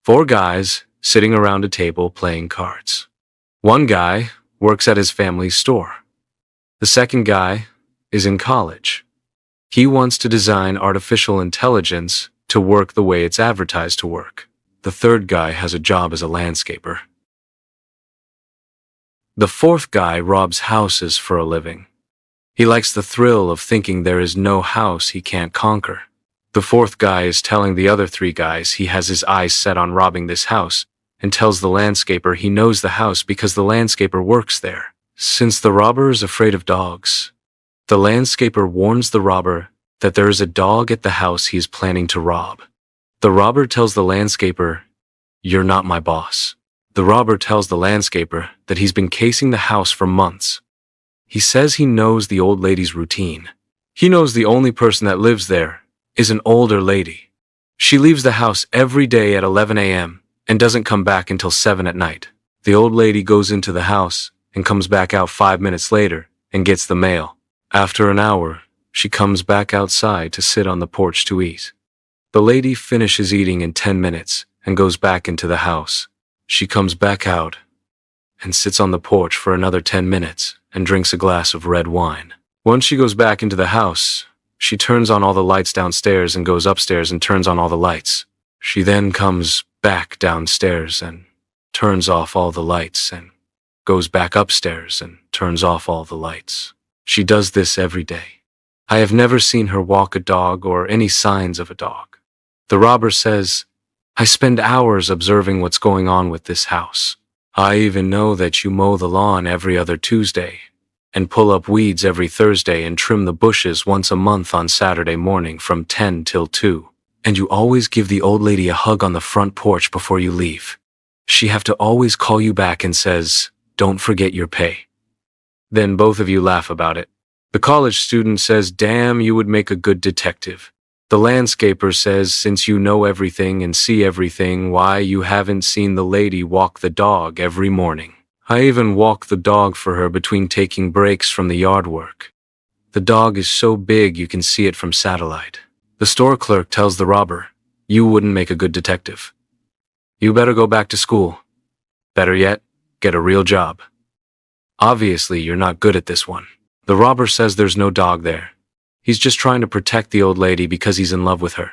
Four guys sitting around a table playing cards. One guy works at his family's store. The second guy is in college. He wants to design artificial intelligence to work the way it's advertised to work. The third guy has a job as a landscaper. The fourth guy robs houses for a living. He likes the thrill of thinking there is no house he can't conquer. The fourth guy is telling the other three guys he has his eyes set on robbing this house, and tells the landscaper he knows the house because the landscaper works there. Since the robber is afraid of dogs, the landscaper warns the robber that there is a dog at the house he is planning to rob. The robber tells the landscaper, "You're not my boss." The robber tells the landscaper that he's been casing the house for months. He says he knows the old lady's routine. He knows the only person that lives there is an older lady. She leaves the house every day at 11 a.m. and doesn't come back until 7 at night. The old lady goes into the house and comes back out 5 minutes later and gets the mail. After an hour, she comes back outside to sit on the porch to eat. The lady finishes eating in 10 minutes and goes back into the house. She comes back out and sits on the porch for another 10 minutes and drinks a glass of red wine. Once she goes back into the house, she turns on all the lights downstairs and goes upstairs and turns on all the lights. She then comes back downstairs and turns off all the lights and goes back upstairs and turns off all the lights. She does this every day. I have never seen her walk a dog or any signs of a dog. The robber says, "I spend hours observing what's going on with this house. I even know that you mow the lawn every other Tuesday and pull up weeds every Thursday and trim the bushes once a month on Saturday morning from 10 till 2. And you always give the old lady a hug on the front porch before you leave. She have to always call you back and says, 'Don't forget your pay.'" Then both of you laugh about it. The college student says, "Damn, you would make a good detective." The landscaper says, "Since you know everything and see everything, why you haven't seen the lady walk the dog every morning. I even walk the dog for her between taking breaks from the yard work. The dog is so big you can see it from satellite." The store clerk tells the robber, "You wouldn't make a good detective. You better go back to school. Better yet, get a real job. Obviously, you're not good at this one." The robber says there's no dog there. He's just trying to protect the old lady because he's in love with her.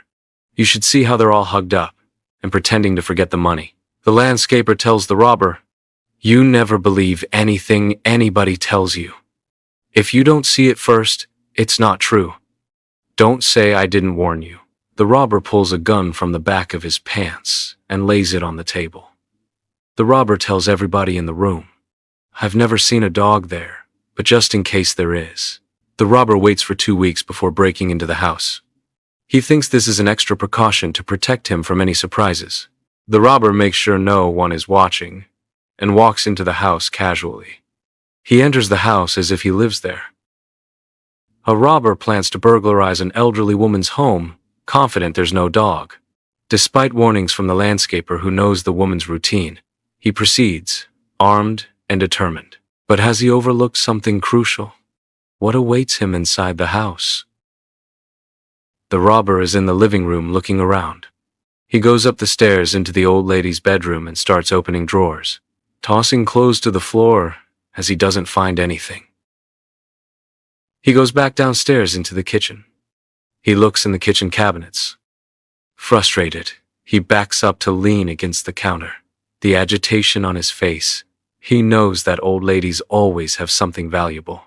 You should see how they're all hugged up and pretending to forget the money. The landscaper tells the robber, "You never believe anything anybody tells you. If you don't see it first, it's not true. Don't say I didn't warn you." The robber pulls a gun from the back of his pants and lays it on the table. The robber tells everybody in the room, "I've never seen a dog there, but just in case there is." The robber waits for 2 weeks before breaking into the house. He thinks this is an extra precaution to protect him from any surprises. The robber makes sure no one is watching and walks into the house casually. He enters the house as if he lives there. A robber plans to burglarize an elderly woman's home, confident there's no dog. Despite warnings from the landscaper who knows the woman's routine, he proceeds, armed and determined. But has he overlooked something crucial? What awaits him inside the house? The robber is in the living room looking around. He goes up the stairs into the old lady's bedroom and starts opening drawers, tossing clothes to the floor as he doesn't find anything. He goes back downstairs into the kitchen. He looks in the kitchen cabinets. Frustrated, he backs up to lean against the counter. The agitation on his face. He knows that old ladies always have something valuable.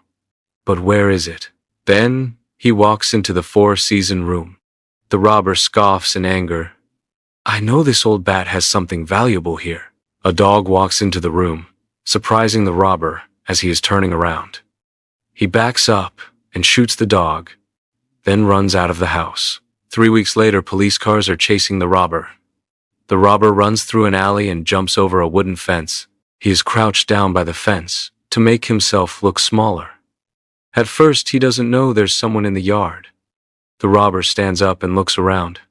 But where is it? Then he walks into the four-season room. The robber scoffs in anger. "I know this old bat has something valuable here." A dog walks into the room, surprising the robber as he is turning around. He backs up and shoots the dog, then runs out of the house. 3 weeks later, police cars are chasing the robber. The robber runs through an alley and jumps over a wooden fence. He is crouched down by the fence to make himself look smaller. At first, he doesn't know there's someone in the yard. The robber stands up and looks around.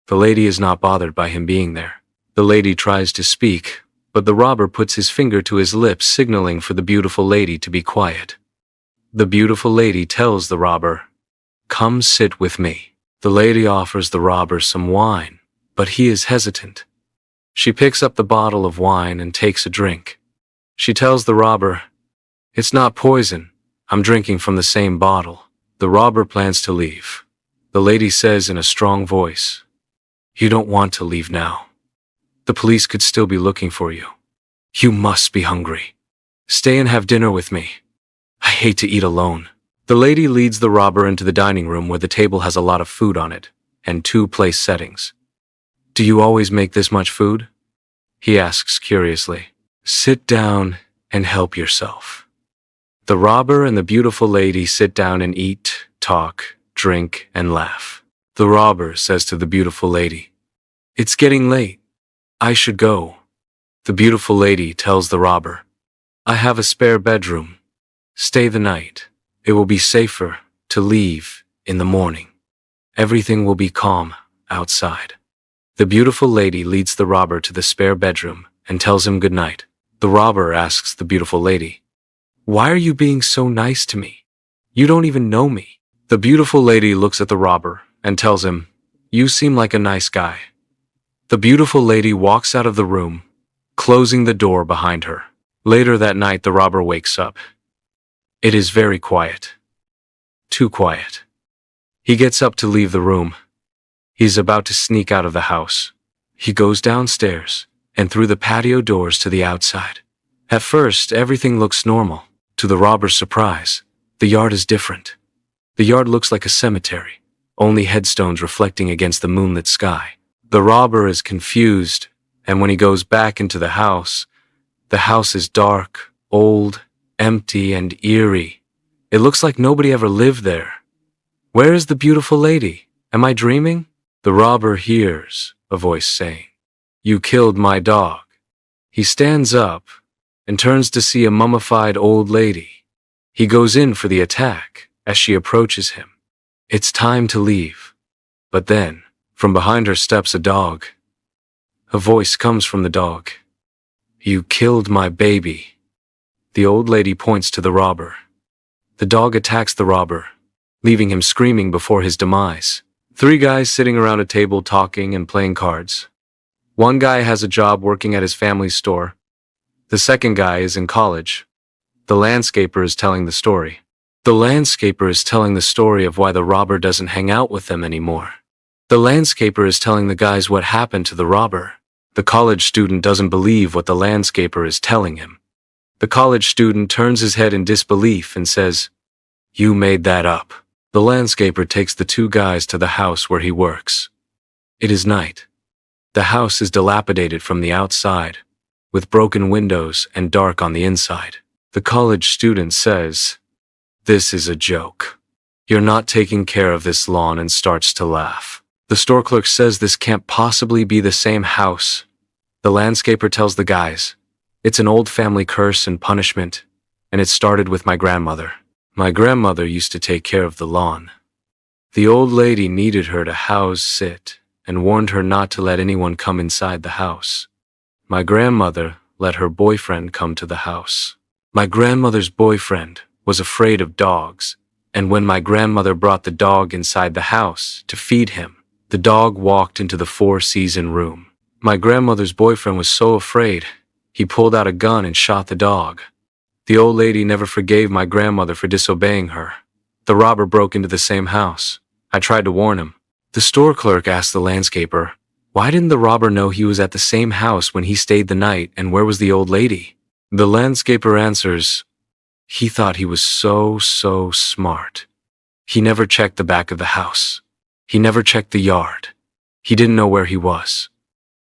The lady is not bothered by him being there. The lady tries to speak, but the robber puts his finger to his lips, signaling for the beautiful lady to be quiet. The beautiful lady tells the robber, "Come sit with me." The lady offers the robber some wine, but he is hesitant. She picks up the bottle of wine and takes a drink. She tells the robber, "It's not poison. I'm drinking from the same bottle." The robber plans to leave. The lady says in a strong voice, "You don't want to leave now. The police could still be looking for you. You must be hungry. Stay and have dinner with me. I hate to eat alone." The lady leads the robber into the dining room where the table has a lot of food on it and 2 place settings. "Do you always make this much food?" he asks curiously. "Sit down and help yourself." The robber and the beautiful lady sit down and eat, talk, drink, and laugh. The robber says to the beautiful lady, "It's getting late. I should go." The beautiful lady tells the robber, "I have a spare bedroom. Stay the night. It will be safer to leave in the morning. Everything will be calm outside." The beautiful lady leads the robber to the spare bedroom and tells him good night. The robber asks the beautiful lady, "Why are you being so nice to me? You don't even know me." The beautiful lady looks at the robber and tells him, "You seem like a nice guy." The beautiful lady walks out of the room, closing the door behind her. Later that night, the robber wakes up. It is very quiet. Too quiet. He gets up to leave the room. He's about to sneak out of the house. He goes downstairs and through the patio doors to the outside. At first, everything looks normal. To the robber's surprise, the yard is different. The yard looks like a cemetery, only headstones reflecting against the moonlit sky. The robber is confused, and when he goes back into the house is dark, old, empty, and eerie. It looks like nobody ever lived there. Where is the beautiful lady? Am I dreaming? The robber hears a voice saying, "You killed my dog." He stands up and turns to see a mummified old lady. He goes in for the attack as she approaches him. It's time to leave. But then, from behind her steps a dog. A voice comes from the dog. "You killed my baby." The old lady points to the robber. The dog attacks the robber, leaving him screaming before his demise. 3 guys sitting around a table talking and playing cards. One guy has a job working at his family's store. The second guy is in college. The landscaper is telling the story. The landscaper is telling the story of why the robber doesn't hang out with them anymore. The landscaper is telling the guys what happened to the robber. The college student doesn't believe what the landscaper is telling him. The college student turns his head in disbelief and says, "You made that up." The landscaper takes the 2 guys to the house where he works. It is night. The house is dilapidated from the outside, with broken windows and dark on the inside. The college student says, "This is a joke. You're not taking care of this lawn," and starts to laugh. The store clerk says this can't possibly be the same house. The landscaper tells the guys, "It's an old family curse and punishment, and it started with my grandmother. My grandmother used to take care of the lawn. The old lady needed her to house sit and warned her not to let anyone come inside the house. My grandmother let her boyfriend come to the house. My grandmother's boyfriend was afraid of dogs, and when my grandmother brought the dog inside the house to feed him, the dog walked into the 4-season room. My grandmother's boyfriend was so afraid, he pulled out a gun and shot the dog. The old lady never forgave my grandmother for disobeying her. The robber broke into the same house. I tried to warn him." The store clerk asked the landscaper, "Why didn't the robber know he was at the same house when he stayed the night, and where was the old lady?" The landscaper answers, "He thought he was so smart. He never checked the back of the house. He never checked the yard. He didn't know where he was.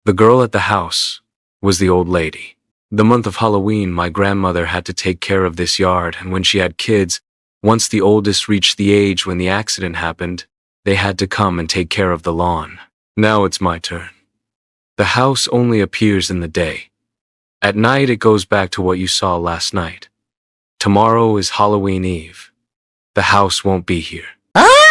The girl at the house was the old lady. The month of Halloween, my grandmother had to take care of this yard, and when she had kids, once the oldest reached the age when the accident happened, they had to come and take care of the lawn. Now it's my turn. The house only appears in the day. At night it goes back to what you saw last night. Tomorrow is Halloween Eve. The house won't be here."